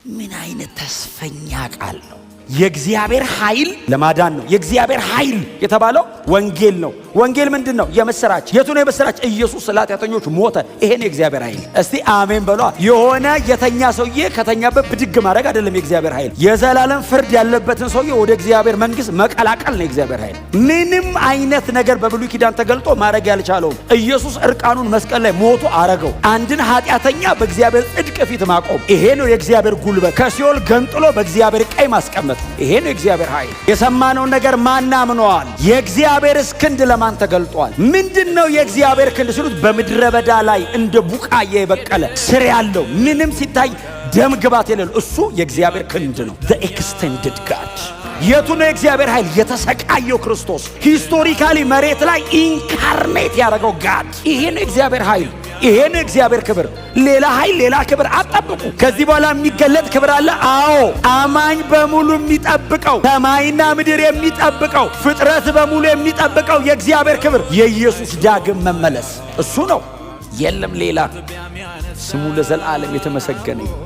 ምን አይነት ተስፈኛ ቃል ነው! የእግዚአብሔር ኃይል ለማዳን ነው። የእግዚአብሔር ኃይል የተባለው ወንጌል ነው። ወንጌል ምንድነው? የምስራች። የቱ ነው የምስራች? ኢየሱስ ስለ ኃጢአተኞች ሞተ። ይሄን የእግዚአብሔር ኃይል። እስቲ አሜን በሏ። የሆነ የተኛ ሰውዬ ከተኛበት ብድግ ማድረግ አይደለም የእግዚአብሔር ኃይል። የዘላለም ፍርድ ያለበትን ሰውዬ ወደ እግዚአብሔር መንግስት መቀላቀል ነው የእግዚአብሔር ኃይል። ምንም አይነት ነገር በብሉይ ኪዳን ተገልጦ ማድረግ ያልቻለው ኢየሱስ እርቃኑን መስቀል ላይ ሞቶ አረገው። አንድን ኃጢአተኛ በእግዚአብሔር ጽድቅ ፊት ማቆም፣ ይሄ ነው የእግዚአብሔር ጉልበት። ከሲኦል ገንጥሎ በእግዚአብሔር ቀኝ ማስቀመጥ፣ ይሄ ነው የእግዚአብሔር ኃይል። የሰማነውን ነገር ማን አምኗል? የእግዚአብሔር ክንድ ለማን ተገልጧል? ምንድነው የእግዚአብሔር ክንድ ሲሉት በምድረ በዳ ላይ እንደ ቡቃያ የበቀለ ስር ያለው ምንም ሲታይ ደም ግባት የሌለው እሱ የእግዚአብሔር ክንድ ነው። the extended God። የቱ ነው የእግዚአብሔር ኃይል? የተሰቃየው ክርስቶስ ሂስቶሪካሊ መሬት ላይ ኢንካርኔት ያደረገው ጋድ። ይሄ ነው የእግዚአብሔር ኃይል። ይሄ ነው እግዚአብሔር ክብር። ሌላ ኃይል ሌላ ክብር አጠብቁ። ከዚህ በኋላ የሚገለጥ ክብር አለ። አዎ፣ አማኝ በሙሉ የሚጠብቀው፣ ሰማይና ምድር የሚጠብቀው፣ ፍጥረት በሙሉ የሚጠብቀው የእግዚአብሔር ክብር የኢየሱስ ዳግም መመለስ እሱ ነው። የለም ሌላ። ስሙ ለዘላለም የተመሰገነ ይሁን።